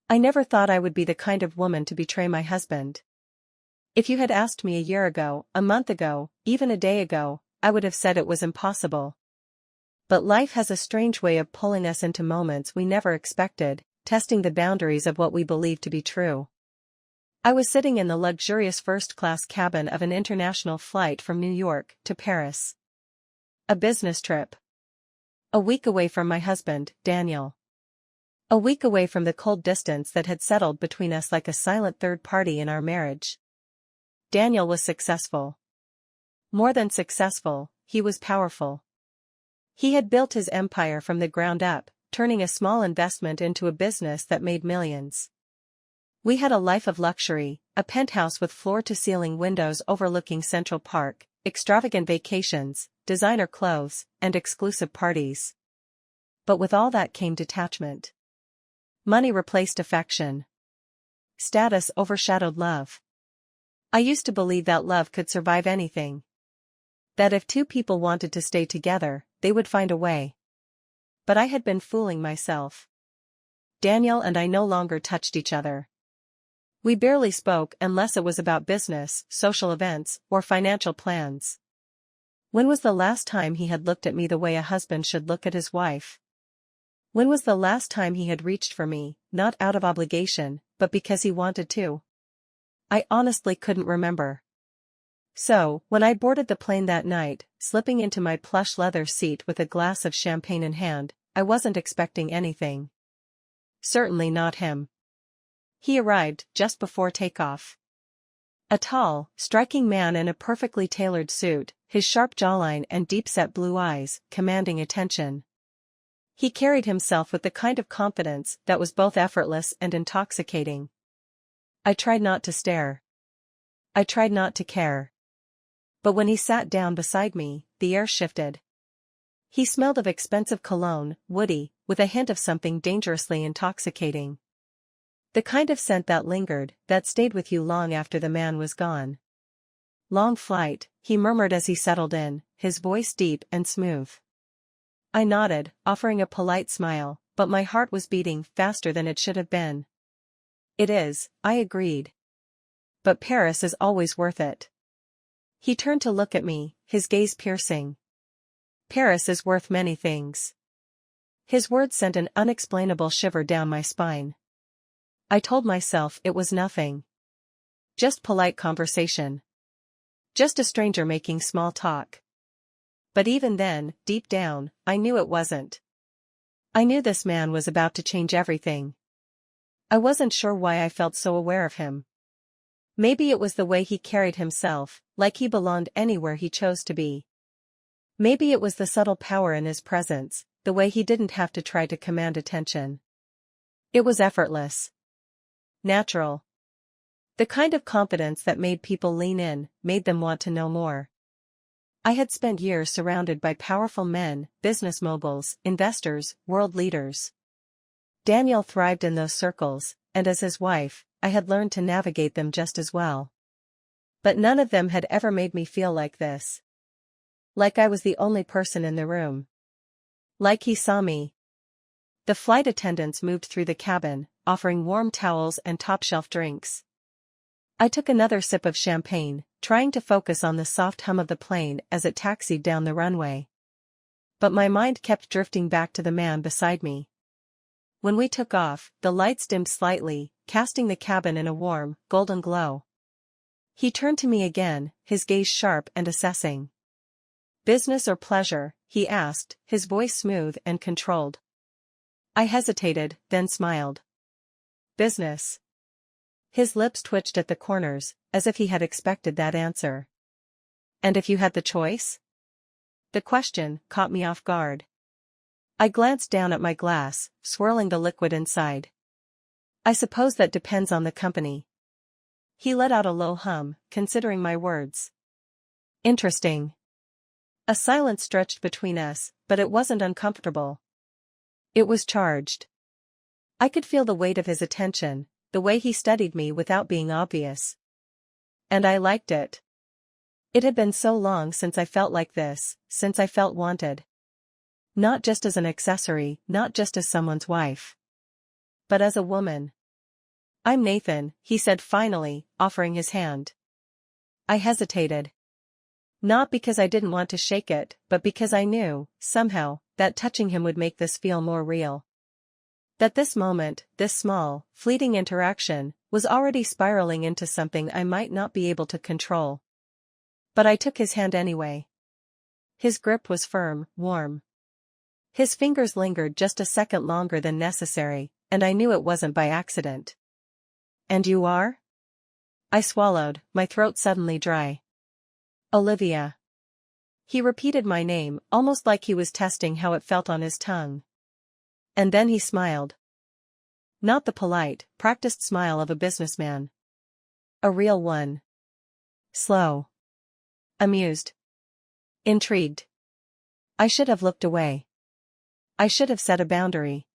I never thought I would be the kind of woman to betray my husband. If you had asked me a year ago, a month ago, even a day ago, I would have said it was impossible. But life has a strange way of pulling us into moments we never expected, testing the boundaries of what we believe to be true. I was sitting in the luxurious first-class cabin of an international flight from New York to Paris. A business trip. A week away from my husband, Daniel. A week away from the cold distance that had settled between us like a silent third party in our marriage. Daniel was successful. More than successful, he was powerful. He had built his empire from the ground up, turning a small investment into a business that made millions. We had a life of luxury, a penthouse with floor-to-ceiling windows overlooking Central Park, extravagant vacations, designer clothes, and exclusive parties. But with all that came detachment. Money replaced affection. Status overshadowed love. I used to believe that love could survive anything. That if two people wanted to stay together, they would find a way. But I had been fooling myself. Daniel and I no longer touched each other. We barely spoke unless it was about business, social events, or financial plans. When was the last time he had looked at me the way a husband should look at his wife? When was the last time he had reached for me, not out of obligation, but because he wanted to? I honestly couldn't remember. So, when I boarded the plane that night, slipping into my plush leather seat with a glass of champagne in hand, I wasn't expecting anything. Certainly not him. He arrived just before takeoff. A tall, striking man in a perfectly tailored suit, his sharp jawline and deep-set blue eyes commanding attention. He carried himself with the kind of confidence that was both effortless and intoxicating. I tried not to stare. I tried not to care. But when he sat down beside me, the air shifted. He smelled of expensive cologne, woody, with a hint of something dangerously intoxicating. The kind of scent that lingered, that stayed with you long after the man was gone. Long flight, he murmured as he settled in, his voice deep and smooth. I nodded, offering a polite smile, but my heart was beating faster than it should have been. It is, I agreed. But Paris is always worth it. He turned to look at me, his gaze piercing. Paris is worth many things. His words sent an unexplainable shiver down my spine. I told myself it was nothing. Just polite conversation. Just a stranger making small talk. But even then, deep down, I knew it wasn't. I knew this man was about to change everything. I wasn't sure why I felt so aware of him. Maybe it was the way he carried himself, like he belonged anywhere he chose to be. Maybe it was the subtle power in his presence, the way he didn't have to try to command attention. It was effortless. Natural. The kind of confidence that made people lean in, made them want to know more. I had spent years surrounded by powerful men, business moguls, investors, world leaders. Daniel thrived in those circles, and as his wife, I had learned to navigate them just as well. But none of them had ever made me feel like this. Like I was the only person in the room. Like he saw me. The flight attendants moved through the cabin, offering warm towels and top-shelf drinks. I took another sip of champagne, trying to focus on the soft hum of the plane as it taxied down the runway. But my mind kept drifting back to the man beside me. When we took off, the lights dimmed slightly, casting the cabin in a warm, golden glow. He turned to me again, his gaze sharp and assessing. "Business or pleasure?" he asked, his voice smooth and controlled. I hesitated, then smiled. "Business." His lips twitched at the corners, as if he had expected that answer. "And if you had the choice?" The question caught me off guard. I glanced down at my glass, swirling the liquid inside. "I suppose that depends on the company." He let out a low hum, considering my words. "Interesting." A silence stretched between us, but it wasn't uncomfortable. It was charged. I could feel the weight of his attention, the way he studied me without being obvious. And I liked it. It had been so long since I felt like this, since I felt wanted. Not just as an accessory, not just as someone's wife. But as a woman. I'm Nathan, he said finally, offering his hand. I hesitated. Not because I didn't want to shake it, but because I knew, somehow, that touching him would make this feel more real. That this moment, this small, fleeting interaction, was already spiraling into something I might not be able to control. But I took his hand anyway. His grip was firm, warm. His fingers lingered just a second longer than necessary, and I knew it wasn't by accident. And you are? I swallowed, my throat suddenly dry. Olivia. He repeated my name, almost like he was testing how it felt on his tongue. And then he smiled. Not the polite, practiced smile of a businessman. A real one. Slow. Amused. Intrigued. I should have looked away. I should have set a boundary.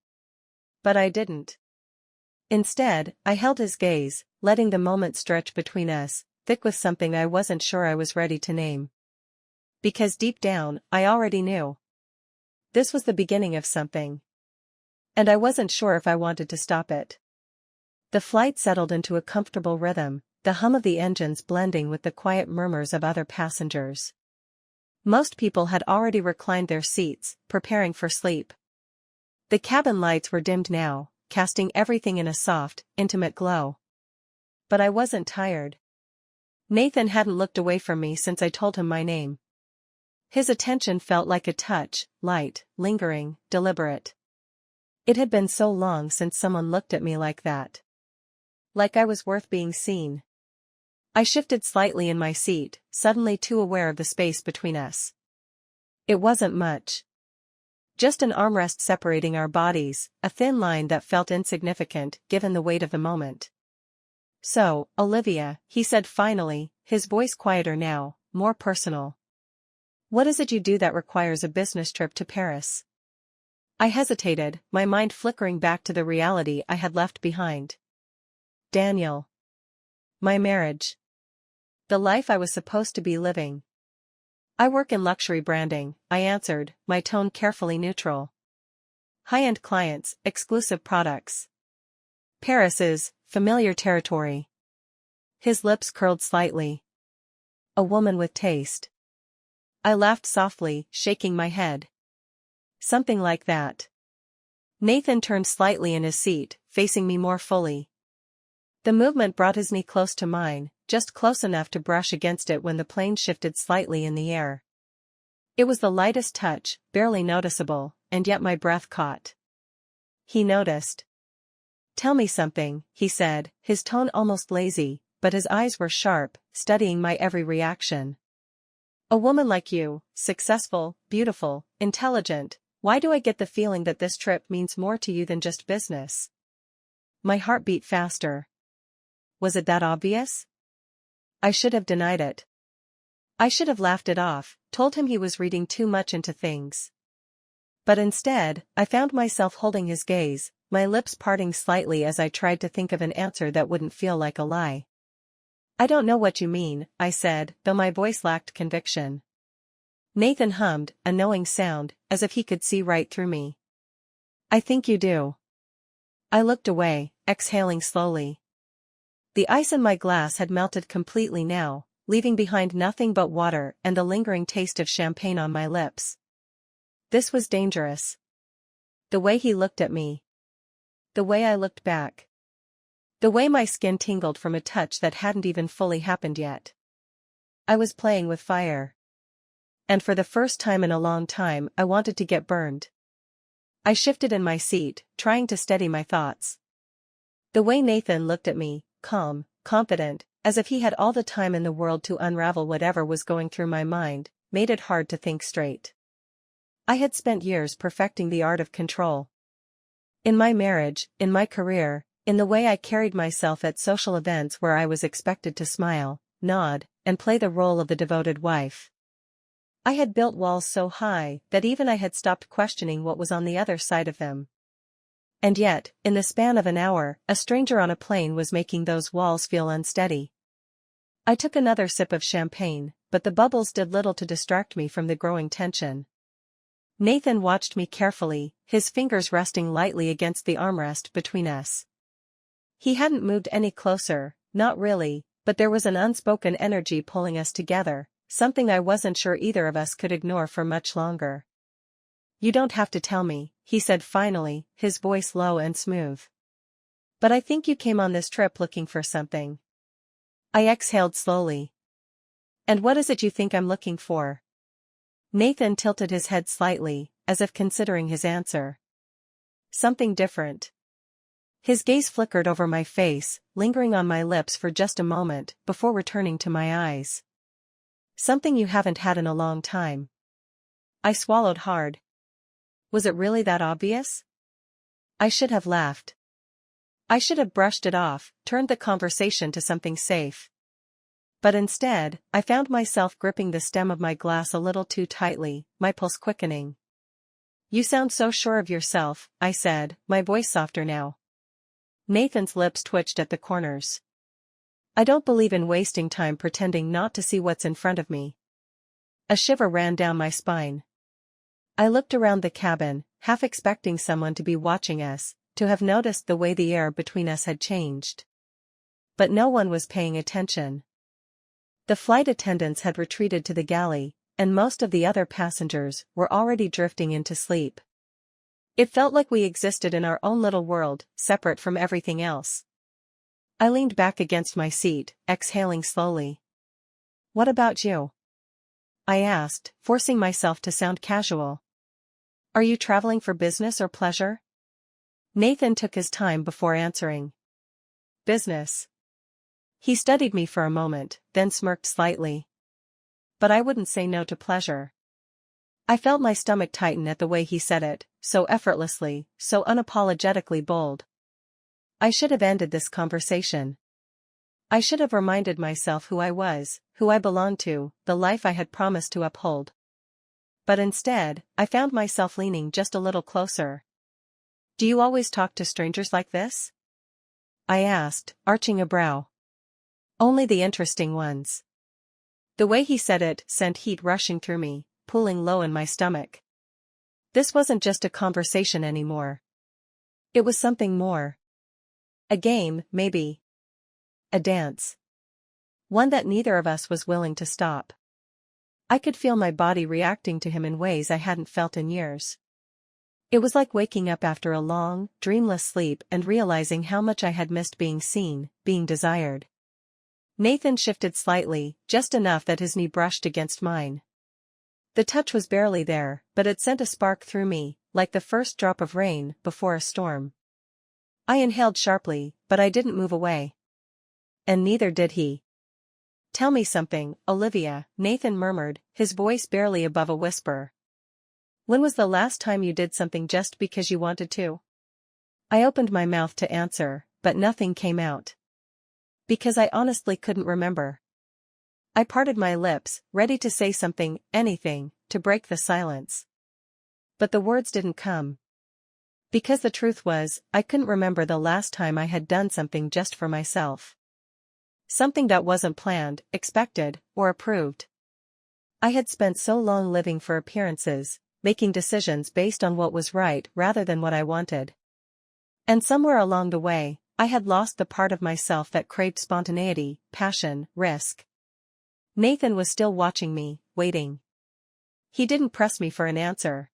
But I didn't. Instead, I held his gaze, letting the moment stretch between us, thick with something I wasn't sure I was ready to name. Because deep down, I already knew. This was the beginning of something. And I wasn't sure if I wanted to stop it. The flight settled into a comfortable rhythm, the hum of the engines blending with the quiet murmurs of other passengers. Most people had already reclined their seats, preparing for sleep. The cabin lights were dimmed now, casting everything in a soft, intimate glow. But I wasn't tired. Nathan hadn't looked away from me since I told him my name. His attention felt like a touch, light, lingering, deliberate. It had been so long since someone looked at me like that. Like I was worth being seen. I shifted slightly in my seat, suddenly too aware of the space between us. It wasn't much. Just an armrest separating our bodies, a thin line that felt insignificant given the weight of the moment. So, Olivia, he said finally, his voice quieter now, more personal. What is it you do that requires a business trip to Paris? I hesitated, my mind flickering back to the reality I had left behind. Daniel. My marriage. The life I was supposed to be living. I work in luxury branding, I answered, my tone carefully neutral. High-end clients, exclusive products. Paris is familiar territory. His lips curled slightly. A woman with taste. I laughed softly, shaking my head. Something like that. Nathan turned slightly in his seat, facing me more fully. The movement brought his knee close to mine, just close enough to brush against it when the plane shifted slightly in the air. It was the lightest touch, barely noticeable, and yet my breath caught. He noticed. Tell me something, he said, his tone almost lazy, but his eyes were sharp, studying my every reaction. A woman like you, successful, beautiful, intelligent, why do I get the feeling that this trip means more to you than just business? My heart beat faster. Was it that obvious? I should have denied it. I should have laughed it off, told him he was reading too much into things. But instead, I found myself holding his gaze, my lips parting slightly as I tried to think of an answer that wouldn't feel like a lie. I don't know what you mean, I said, though my voice lacked conviction. Nathan hummed, a knowing sound, as if he could see right through me. I think you do. I looked away, exhaling slowly. The ice in my glass had melted completely now, leaving behind nothing but water and the lingering taste of champagne on my lips. This was dangerous. The way he looked at me. The way I looked back. The way my skin tingled from a touch that hadn't even fully happened yet. I was playing with fire. And for the first time in a long time I wanted to get burned. I shifted in my seat, trying to steady my thoughts. The way Nathan looked at me, calm, confident, as if he had all the time in the world to unravel whatever was going through my mind, made it hard to think straight. I had spent years perfecting the art of control. In my marriage, in my career, in the way I carried myself at social events where I was expected to smile, nod, and play the role of the devoted wife. I had built walls so high that even I had stopped questioning what was on the other side of them. And yet, in the span of an hour, a stranger on a plane was making those walls feel unsteady. I took another sip of champagne, but the bubbles did little to distract me from the growing tension. Nathan watched me carefully, his fingers resting lightly against the armrest between us. He hadn't moved any closer, not really, but there was an unspoken energy pulling us together, something I wasn't sure either of us could ignore for much longer. "You don't have to tell me," he said finally, his voice low and smooth. "But I think you came on this trip looking for something." I exhaled slowly. "And what is it you think I'm looking for?" Nathan tilted his head slightly, as if considering his answer. "Something different." His gaze flickered over my face, lingering on my lips for just a moment, before returning to my eyes. "Something you haven't had in a long time." I swallowed hard. Was it really that obvious? I should have laughed. I should have brushed it off, turned the conversation to something safe. But instead, I found myself gripping the stem of my glass a little too tightly, my pulse quickening. "You sound so sure of yourself," I said, my voice softer now. Nathan's lips twitched at the corners. "I don't believe in wasting time pretending not to see what's in front of me." A shiver ran down my spine. I looked around the cabin, half expecting someone to be watching us, to have noticed the way the air between us had changed. But no one was paying attention. The flight attendants had retreated to the galley, and most of the other passengers were already drifting into sleep. It felt like we existed in our own little world, separate from everything else. I leaned back against my seat, exhaling slowly. "What about you?" I asked, forcing myself to sound casual. "Are you traveling for business or pleasure?" Nathan took his time before answering. "Business." He studied me for a moment, then smirked slightly. "But I wouldn't say no to pleasure." I felt my stomach tighten at the way he said it, so effortlessly, so unapologetically bold. I should have ended this conversation. I should have reminded myself who I was, who I belonged to, the life I had promised to uphold. But instead, I found myself leaning just a little closer. "Do you always talk to strangers like this?" I asked, arching a brow. "Only the interesting ones." The way he said it sent heat rushing through me, pooling low in my stomach. This wasn't just a conversation anymore. It was something more. A game, maybe. A dance. One that neither of us was willing to stop. I could feel my body reacting to him in ways I hadn't felt in years. It was like waking up after a long, dreamless sleep and realizing how much I had missed being seen, being desired. Nathan shifted slightly, just enough that his knee brushed against mine. The touch was barely there, but it sent a spark through me, like the first drop of rain before a storm. I inhaled sharply, but I didn't move away. And neither did he. "Tell me something, Olivia," Nathan murmured, his voice barely above a whisper. "When was the last time you did something just because you wanted to?" I opened my mouth to answer, but nothing came out. Because I honestly couldn't remember. I parted my lips, ready to say something, anything, to break the silence. But the words didn't come. Because the truth was, I couldn't remember the last time I had done something just for myself. Something that wasn't planned, expected, or approved. I had spent so long living for appearances, making decisions based on what was right rather than what I wanted. And somewhere along the way, I had lost the part of myself that craved spontaneity, passion, risk. Nathan was still watching me, waiting. He didn't press me for an answer.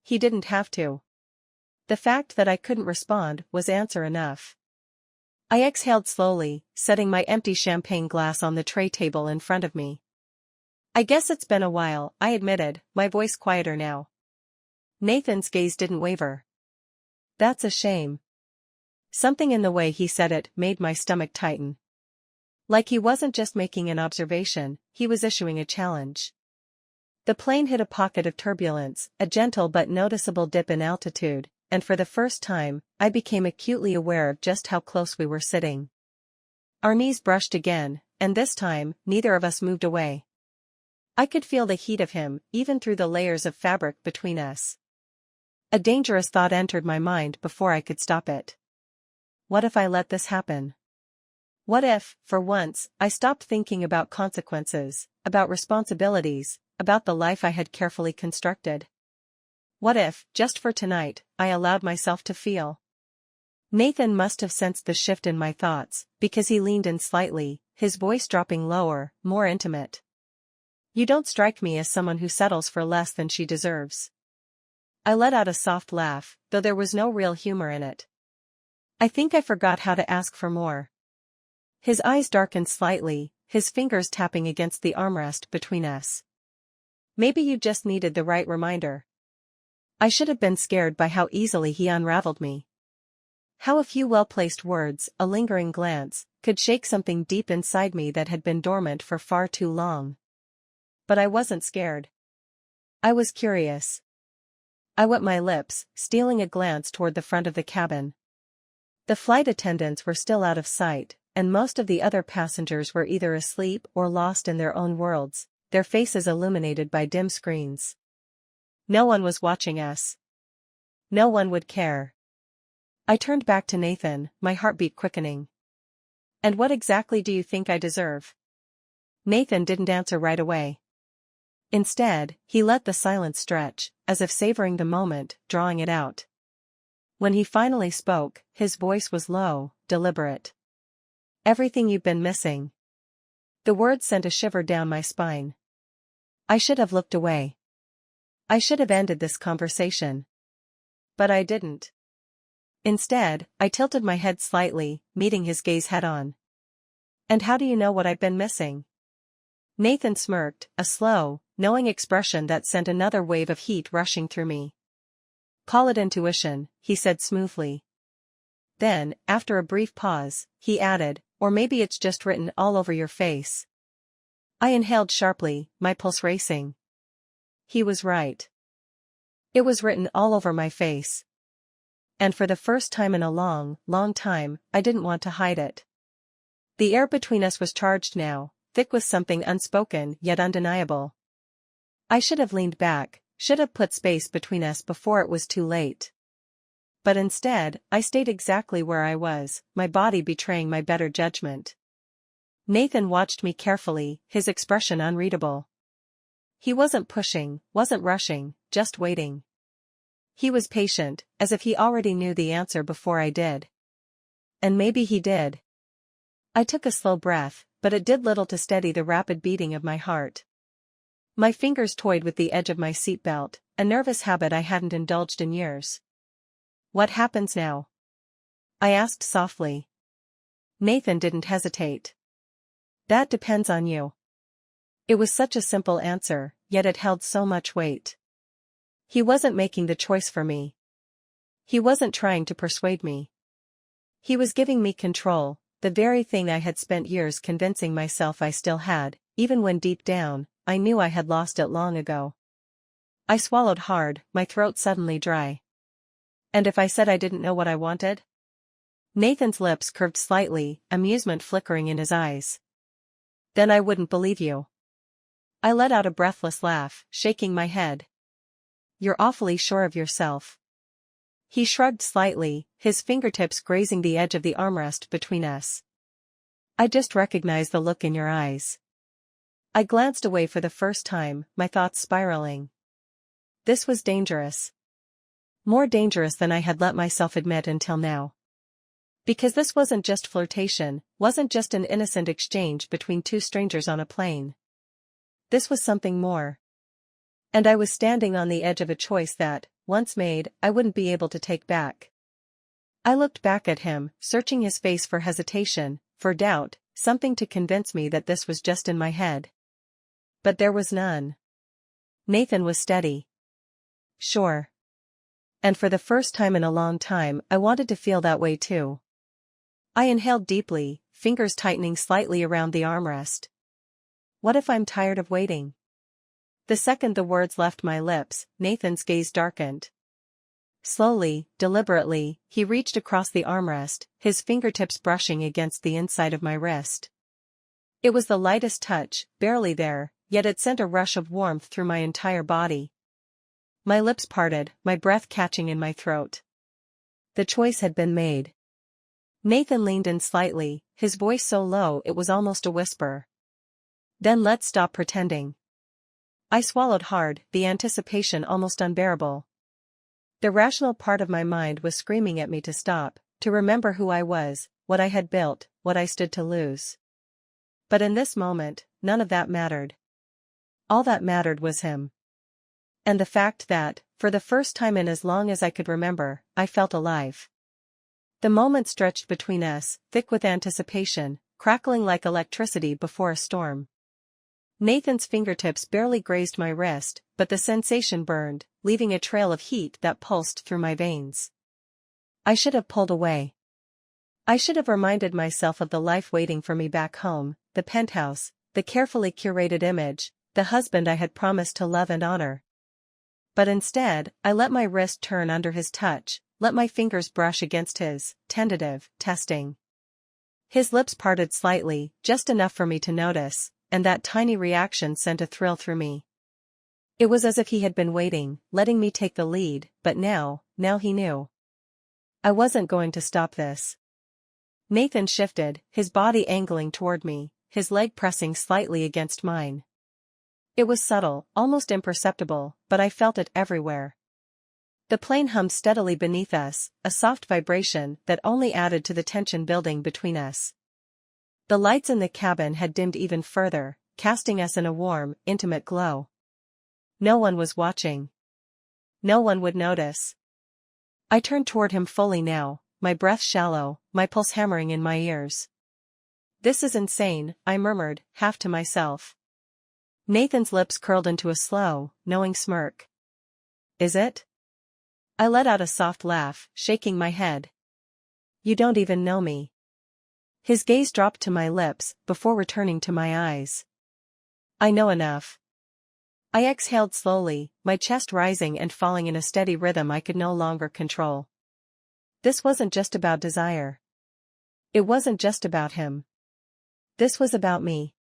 He didn't have to. The fact that I couldn't respond was answer enough. I exhaled slowly, setting my empty champagne glass on the tray table in front of me. "I guess it's been a while," I admitted, my voice quieter now. Nathan's gaze didn't waver. "That's a shame." Something in the way he said it made my stomach tighten. Like he wasn't just making an observation, he was issuing a challenge. The plane hit a pocket of turbulence, a gentle but noticeable dip in altitude, and for the first time, I became acutely aware of just how close we were sitting. Our knees brushed again, and this time, neither of us moved away. I could feel the heat of him, even through the layers of fabric between us. A dangerous thought entered my mind before I could stop it. What if I let this happen? What if, for once, I stopped thinking about consequences, about responsibilities, about the life I had carefully constructed? What if, just for tonight, I allowed myself to feel? Nathan must have sensed the shift in my thoughts, because he leaned in slightly, his voice dropping lower, more intimate. You don't strike me as someone who settles for less than she deserves. I let out a soft laugh, though there was no real humor in it. I think I forgot how to ask for more. His eyes darkened slightly, his fingers tapping against the armrest between us. Maybe you just needed the right reminder. I should have been scared by how easily he unraveled me. How a few well-placed words, a lingering glance, could shake something deep inside me that had been dormant for far too long. But I wasn't scared. I was curious. I wet my lips, stealing a glance toward the front of the cabin. The flight attendants were still out of sight, and most of the other passengers were either asleep or lost in their own worlds, their faces illuminated by dim screens. No one was watching us. No one would care. I turned back to Nathan, my heartbeat quickening. And what exactly do you think I deserve? Nathan didn't answer right away. Instead, he let the silence stretch, as if savoring the moment, drawing it out. When he finally spoke, his voice was low, deliberate. Everything you've been missing. The words sent a shiver down my spine. I should have looked away. I should have ended this conversation. But I didn't. Instead, I tilted my head slightly, meeting his gaze head-on. And how do you know what I've been missing? Nathan smirked, a slow, knowing expression that sent another wave of heat rushing through me. Call it intuition, he said smoothly. Then, after a brief pause, he added, or maybe it's just written all over your face. I inhaled sharply, my pulse racing. He was right. It was written all over my face. And for the first time in a long, long time, I didn't want to hide it. The air between us was charged now, thick with something unspoken yet undeniable. I should have leaned back, should have put space between us before it was too late. But instead, I stayed exactly where I was, my body betraying my better judgment. Nathan watched me carefully, his expression unreadable. He wasn't pushing, wasn't rushing, just waiting. He was patient, as if he already knew the answer before I did. And maybe he did. I took a slow breath, but it did little to steady the rapid beating of my heart. My fingers toyed with the edge of my seatbelt, a nervous habit I hadn't indulged in years. What happens now? I asked softly. Nathan didn't hesitate. That depends on you. It was such a simple answer, yet it held so much weight. He wasn't making the choice for me. He wasn't trying to persuade me. He was giving me control, the very thing I had spent years convincing myself I still had, even when deep down, I knew I had lost it long ago. I swallowed hard, my throat suddenly dry. And if I said I didn't know what I wanted? Nathan's lips curved slightly, amusement flickering in his eyes. Then I wouldn't believe you. I let out a breathless laugh, shaking my head. You're awfully sure of yourself. He shrugged slightly, his fingertips grazing the edge of the armrest between us. I just recognized the look in your eyes. I glanced away for the first time, my thoughts spiraling. This was dangerous. More dangerous than I had let myself admit until now. Because this wasn't just flirtation, wasn't just an innocent exchange between two strangers on a plane. This was something more. And I was standing on the edge of a choice that, once made, I wouldn't be able to take back. I looked back at him, searching his face for hesitation, for doubt, something to convince me that this was just in my head. But there was none. Nathan was steady. Sure. And for the first time in a long time, I wanted to feel that way too. I inhaled deeply, fingers tightening slightly around the armrest. What if I'm tired of waiting? The second the words left my lips, Nathan's gaze darkened. Slowly, deliberately, he reached across the armrest, his fingertips brushing against the inside of my wrist. It was the lightest touch, barely there, yet it sent a rush of warmth through my entire body. My lips parted, my breath catching in my throat. The choice had been made. Nathan leaned in slightly, his voice so low it was almost a whisper. Then let's stop pretending. I swallowed hard, the anticipation almost unbearable. The rational part of my mind was screaming at me to stop, to remember who I was, what I had built, what I stood to lose. But in this moment, none of that mattered. All that mattered was him. And the fact that, for the first time in as long as I could remember, I felt alive. The moment stretched between us, thick with anticipation, crackling like electricity before a storm. Nathan's fingertips barely grazed my wrist, but the sensation burned, leaving a trail of heat that pulsed through my veins. I should have pulled away. I should have reminded myself of the life waiting for me back home, the penthouse, the carefully curated image, the husband I had promised to love and honor. But instead, I let my wrist turn under his touch, let my fingers brush against his, tentative, testing. His lips parted slightly, just enough for me to notice, and that tiny reaction sent a thrill through me. It was as if he had been waiting, letting me take the lead, but now he knew. I wasn't going to stop this. Nathan shifted, his body angling toward me, his leg pressing slightly against mine. It was subtle, almost imperceptible, but I felt it everywhere. The plane hummed steadily beneath us, a soft vibration that only added to the tension building between us. The lights in the cabin had dimmed even further, casting us in a warm, intimate glow. No one was watching. No one would notice. I turned toward him fully now, my breath shallow, my pulse hammering in my ears. "This is insane," I murmured, half to myself. Nathan's lips curled into a slow, knowing smirk. "Is it?" I let out a soft laugh, shaking my head. "You don't even know me." His gaze dropped to my lips, before returning to my eyes. "I know enough." I exhaled slowly, my chest rising and falling in a steady rhythm I could no longer control. This wasn't just about desire. It wasn't just about him. This was about me.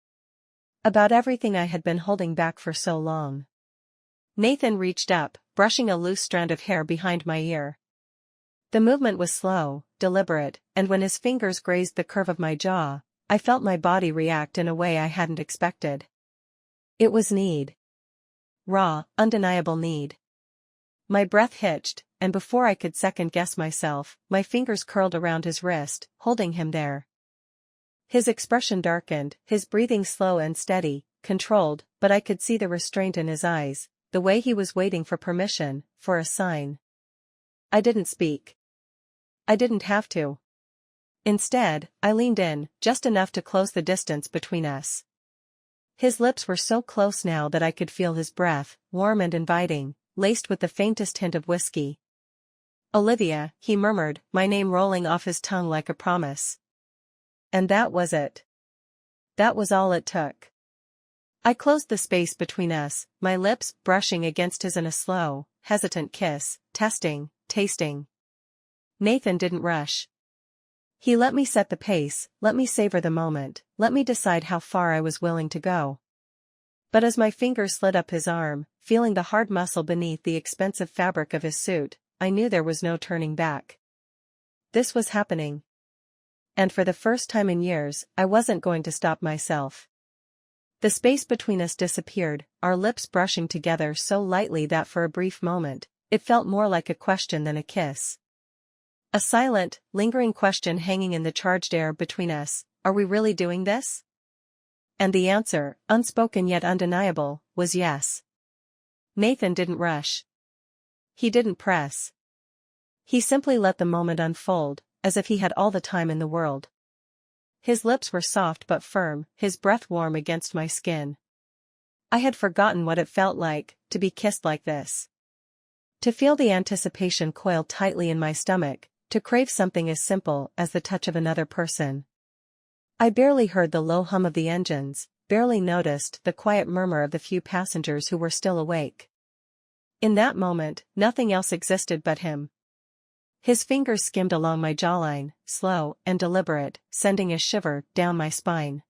About everything I had been holding back for so long. Nathan reached up, brushing a loose strand of hair behind my ear. The movement was slow, deliberate, and when his fingers grazed the curve of my jaw, I felt my body react in a way I hadn't expected. It was need. Raw, undeniable need. My breath hitched, and before I could second-guess myself, my fingers curled around his wrist, holding him there. His expression darkened, his breathing slow and steady, controlled, but I could see the restraint in his eyes, the way he was waiting for permission, for a sign. I didn't speak. I didn't have to. Instead, I leaned in, just enough to close the distance between us. His lips were so close now that I could feel his breath, warm and inviting, laced with the faintest hint of whiskey. "Olivia," he murmured, my name rolling off his tongue like a promise. And that was it. That was all it took. I closed the space between us, my lips brushing against his in a slow, hesitant kiss, testing, tasting. Nathan didn't rush. He let me set the pace, let me savor the moment, let me decide how far I was willing to go. But as my fingers slid up his arm, feeling the hard muscle beneath the expensive fabric of his suit, I knew there was no turning back. This was happening. And for the first time in years, I wasn't going to stop myself. The space between us disappeared, our lips brushing together so lightly that for a brief moment, it felt more like a question than a kiss. A silent, lingering question hanging in the charged air between us: are we really doing this? And the answer, unspoken yet undeniable, was yes. Nathan didn't rush. He didn't press. He simply let the moment unfold, as if he had all the time in the world. His lips were soft but firm, his breath warm against my skin. I had forgotten what it felt like, to be kissed like this. To feel the anticipation coil tightly in my stomach, to crave something as simple as the touch of another person. I barely heard the low hum of the engines, barely noticed the quiet murmur of the few passengers who were still awake. In that moment, nothing else existed but him. His fingers skimmed along my jawline, slow and deliberate, sending a shiver down my spine.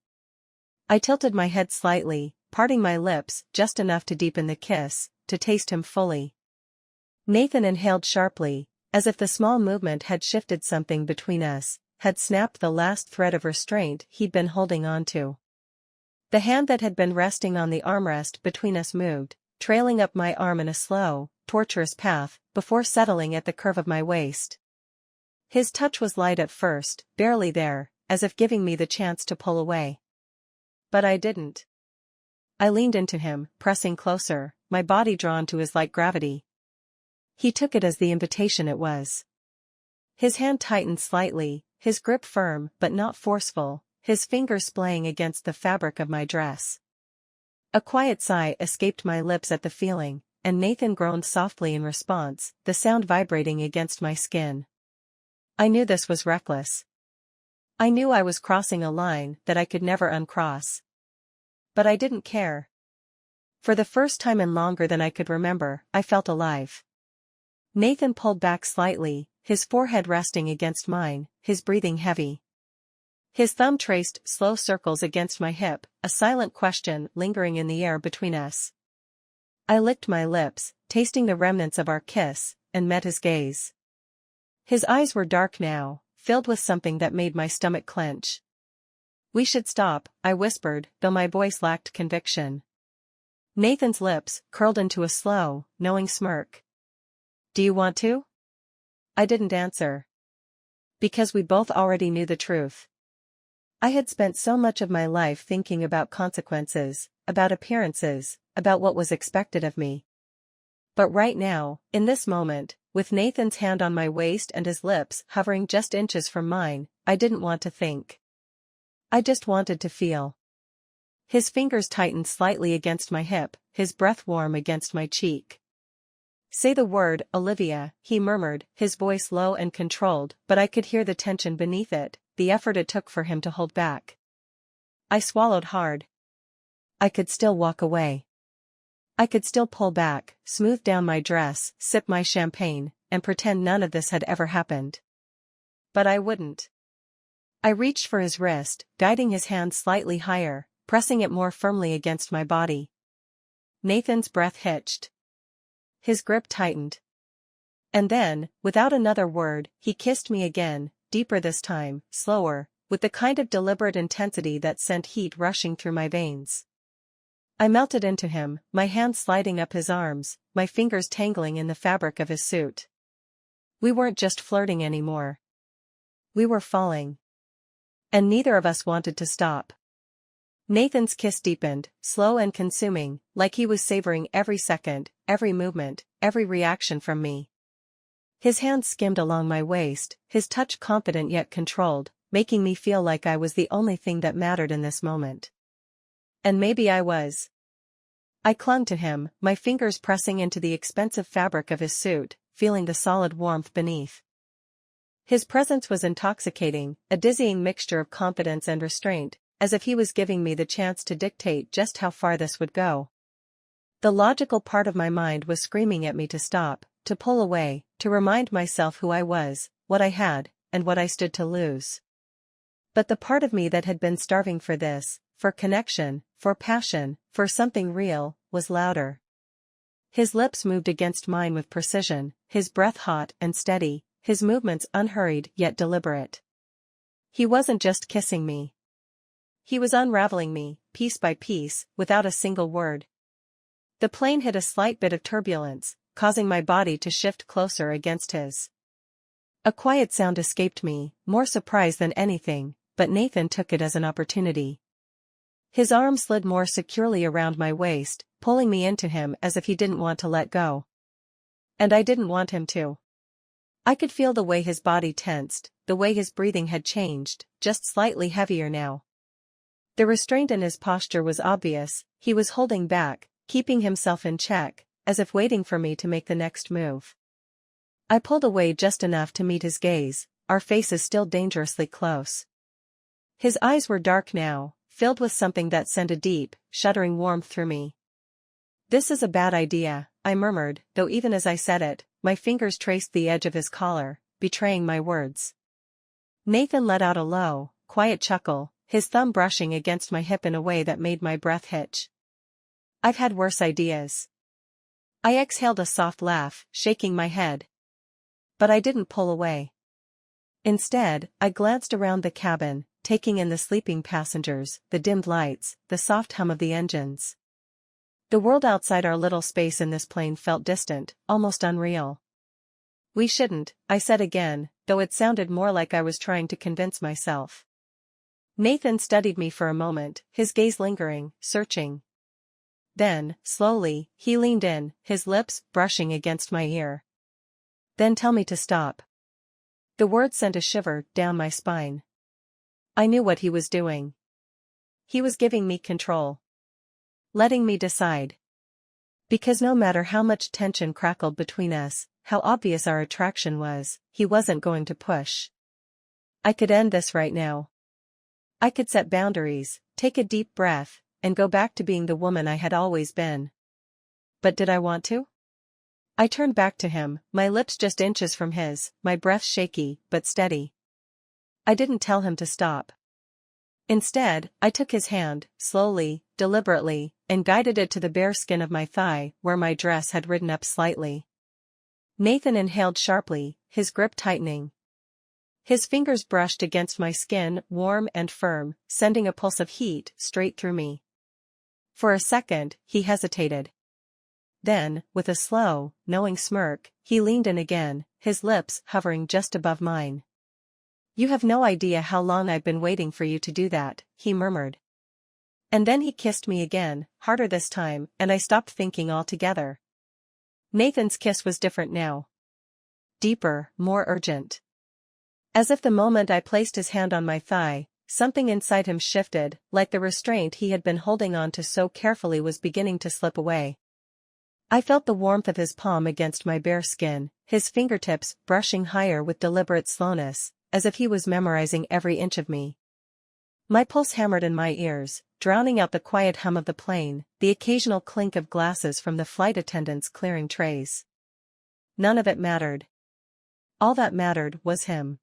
I tilted my head slightly, parting my lips just enough to deepen the kiss, to taste him fully. Nathan inhaled sharply, as if the small movement had shifted something between us, had snapped the last thread of restraint he'd been holding on to. The hand that had been resting on the armrest between us moved, trailing up my arm in a slow, tortuous path, before settling at the curve of my waist. His touch was light at first, barely there, as if giving me the chance to pull away. But I didn't. I leaned into him, pressing closer, my body drawn to his like gravity. He took it as the invitation it was. His hand tightened slightly, his grip firm but not forceful, his fingers splaying against the fabric of my dress. A quiet sigh escaped my lips at the feeling, and Nathan groaned softly in response, the sound vibrating against my skin. I knew this was reckless. I knew I was crossing a line that I could never uncross. But I didn't care. For the first time in longer than I could remember, I felt alive. Nathan pulled back slightly, his forehead resting against mine, his breathing heavy. His thumb traced slow circles against my hip, a silent question lingering in the air between us. I licked my lips, tasting the remnants of our kiss, and met his gaze. His eyes were dark now, filled with something that made my stomach clench. "We should stop," I whispered, though my voice lacked conviction. Nathan's lips curled into a slow, knowing smirk. "Do you want to?" I didn't answer. Because we both already knew the truth. I had spent so much of my life thinking about consequences, about appearances, about what was expected of me. But right now, in this moment, with Nathan's hand on my waist and his lips hovering just inches from mine, I didn't want to think. I just wanted to feel. His fingers tightened slightly against my hip, his breath warm against my cheek. "Say the word, Olivia," he murmured, his voice low and controlled, but I could hear the tension beneath it, the effort it took for him to hold back. I swallowed hard. I could still walk away. I could still pull back, smooth down my dress, sip my champagne, and pretend none of this had ever happened. But I wouldn't. I reached for his wrist, guiding his hand slightly higher, pressing it more firmly against my body. Nathan's breath hitched. His grip tightened. And then, without another word, he kissed me again, deeper this time, slower, with the kind of deliberate intensity that sent heat rushing through my veins. I melted into him, my hands sliding up his arms, my fingers tangling in the fabric of his suit. We weren't just flirting anymore. We were falling. And neither of us wanted to stop. Nathan's kiss deepened, slow and consuming, like he was savoring every second, every movement, every reaction from me. His hands skimmed along my waist, his touch confident yet controlled, making me feel like I was the only thing that mattered in this moment. And maybe I was. I clung to him, my fingers pressing into the expensive fabric of his suit, feeling the solid warmth beneath. His presence was intoxicating, a dizzying mixture of confidence and restraint, as if he was giving me the chance to dictate just how far this would go. The logical part of my mind was screaming at me to stop, to pull away, to remind myself who I was, what I had, and what I stood to lose. But the part of me that had been starving for this, for connection, for passion, for something real, was louder. His lips moved against mine with precision, his breath hot and steady, his movements unhurried yet deliberate. He wasn't just kissing me. He was unraveling me, piece by piece, without a single word. The plane hit a slight bit of turbulence, causing my body to shift closer against his. A quiet sound escaped me, more surprise than anything, but Nathan took it as an opportunity. His arm slid more securely around my waist, pulling me into him as if he didn't want to let go. And I didn't want him to. I could feel the way his body tensed, the way his breathing had changed, just slightly heavier now. The restraint in his posture was obvious, he was holding back, keeping himself in check, as if waiting for me to make the next move. I pulled away just enough to meet his gaze, our faces still dangerously close. His eyes were dark now, filled with something that sent a deep, shuddering warmth through me. "This is a bad idea," I murmured, though even as I said it, my fingers traced the edge of his collar, betraying my words. Nathan let out a low, quiet chuckle, his thumb brushing against my hip in a way that made my breath hitch. "I've had worse ideas." I exhaled a soft laugh, shaking my head. But I didn't pull away. Instead, I glanced around the cabin, taking in the sleeping passengers, the dimmed lights, the soft hum of the engines. The world outside our little space in this plane felt distant, almost unreal. "We shouldn't," I said again, though it sounded more like I was trying to convince myself. Nathan studied me for a moment, his gaze lingering, searching. Then, slowly, he leaned in, his lips brushing against my ear. "Then tell me to stop." The word sent a shiver down my spine. I knew what he was doing. He was giving me control. Letting me decide. Because no matter how much tension crackled between us, how obvious our attraction was, he wasn't going to push. I could end this right now. I could set boundaries, take a deep breath, and go back to being the woman I had always been. But did I want to? I turned back to him, my lips just inches from his, my breath shaky, but steady. I didn't tell him to stop. Instead, I took his hand, slowly, deliberately, and guided it to the bare skin of my thigh, where my dress had ridden up slightly. Nathan inhaled sharply, his grip tightening. His fingers brushed against my skin, warm and firm, sending a pulse of heat straight through me. For a second, he hesitated. Then, with a slow, knowing smirk, he leaned in again, his lips hovering just above mine. "You have no idea how long I've been waiting for you to do that," he murmured. And then he kissed me again, harder this time, and I stopped thinking altogether. Nathan's kiss was different now. Deeper, more urgent. As if the moment I placed his hand on my thigh, something inside him shifted, like the restraint he had been holding on to so carefully was beginning to slip away. I felt the warmth of his palm against my bare skin, his fingertips brushing higher with deliberate slowness, as if he was memorizing every inch of me. My pulse hammered in my ears, drowning out the quiet hum of the plane, the occasional clink of glasses from the flight attendants clearing trays. None of it mattered. All that mattered was him.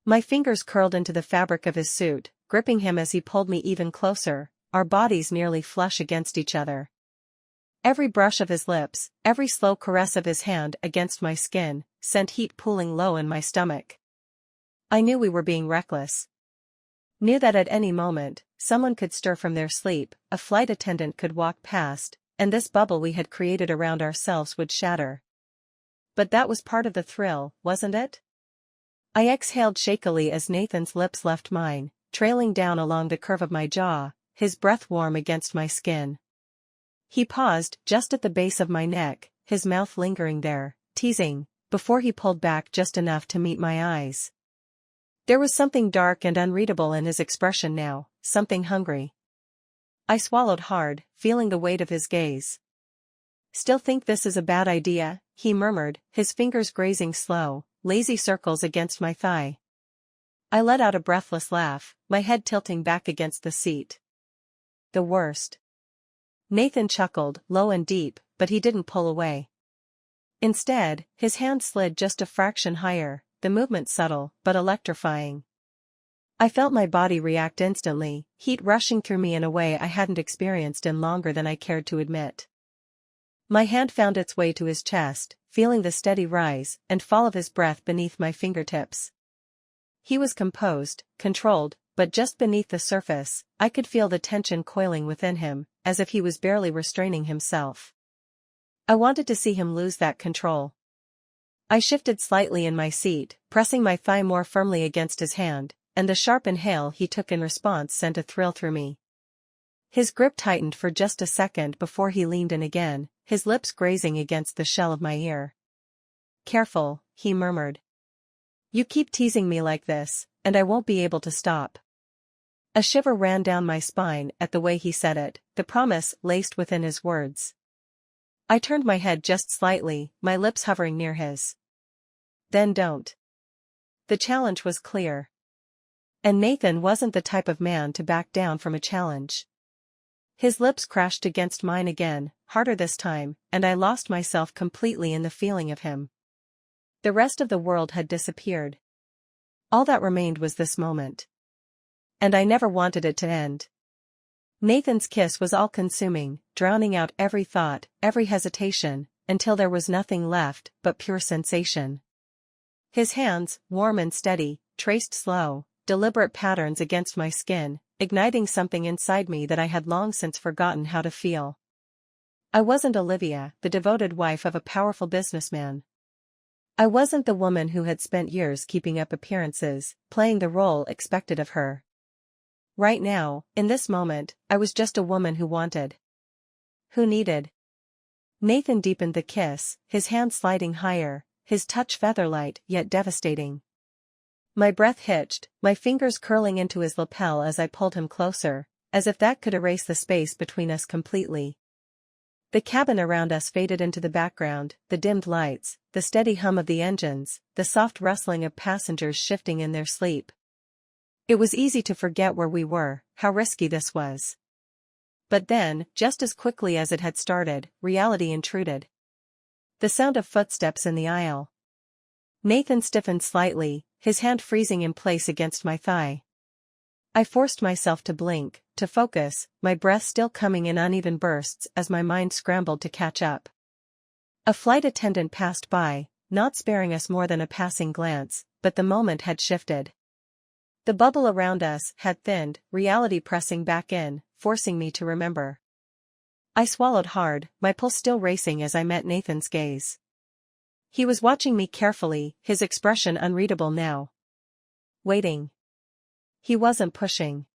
My fingers curled into the fabric of his suit, gripping him as he pulled me even closer, our bodies nearly flush against each other. Every brush of his lips, every slow caress of his hand against my skin, sent heat pooling low in my stomach. I knew we were being reckless. Knew that at any moment, someone could stir from their sleep, a flight attendant could walk past, and this bubble we had created around ourselves would shatter. But that was part of the thrill, wasn't it? I exhaled shakily as Nathan's lips left mine, trailing down along the curve of my jaw, his breath warm against my skin. He paused just at the base of my neck, his mouth lingering there, teasing, before he pulled back just enough to meet my eyes. There was something dark and unreadable in his expression now, something hungry. I swallowed hard, feeling the weight of his gaze. "Still think this is a bad idea?" he murmured, his fingers grazing slow, lazy circles against my thigh. I let out a breathless laugh, my head tilting back against the seat. "The worst." Nathan chuckled, low and deep, but he didn't pull away. Instead, his hand slid just a fraction higher, the movement subtle, but electrifying. I felt my body react instantly, heat rushing through me in a way I hadn't experienced in longer than I cared to admit. My hand found its way to his chest, feeling the steady rise and fall of his breath beneath my fingertips. He was composed, controlled, but just beneath the surface, I could feel the tension coiling within him, as if he was barely restraining himself. I wanted to see him lose that control. I shifted slightly in my seat, pressing my thigh more firmly against his hand, and the sharp inhale he took in response sent a thrill through me. His grip tightened for just a second before he leaned in again, his lips grazing against the shell of my ear. "Careful," he murmured. "You keep teasing me like this, and I won't be able to stop." A shiver ran down my spine at the way he said it, the promise laced within his words. I turned my head just slightly, my lips hovering near his. "Then don't." The challenge was clear. And Nathan wasn't the type of man to back down from a challenge. His lips crashed against mine again, harder this time, and I lost myself completely in the feeling of him. The rest of the world had disappeared. All that remained was this moment. And I never wanted it to end. Nathan's kiss was all-consuming, drowning out every thought, every hesitation, until there was nothing left but pure sensation. His hands, warm and steady, traced slow, deliberate patterns against my skin, igniting something inside me that I had long since forgotten how to feel. I wasn't Olivia, the devoted wife of a powerful businessman. I wasn't the woman who had spent years keeping up appearances, playing the role expected of her. Right now, in this moment, I was just a woman who wanted. Who needed. Nathan deepened the kiss, his hand sliding higher, his touch featherlight yet devastating. My breath hitched, my fingers curling into his lapel as I pulled him closer, as if that could erase the space between us completely. The cabin around us faded into the background, the dimmed lights, the steady hum of the engines, the soft rustling of passengers shifting in their sleep. It was easy to forget where we were, how risky this was. But then, just as quickly as it had started, reality intruded. The sound of footsteps in the aisle. Nathan stiffened slightly, his hand freezing in place against my thigh. I forced myself to blink, to focus, my breath still coming in uneven bursts as my mind scrambled to catch up. A flight attendant passed by, not sparing us more than a passing glance, but the moment had shifted. The bubble around us had thinned, reality pressing back in, forcing me to remember. I swallowed hard, my pulse still racing as I met Nathan's gaze. He was watching me carefully, his expression unreadable now. Waiting. He wasn't pushing.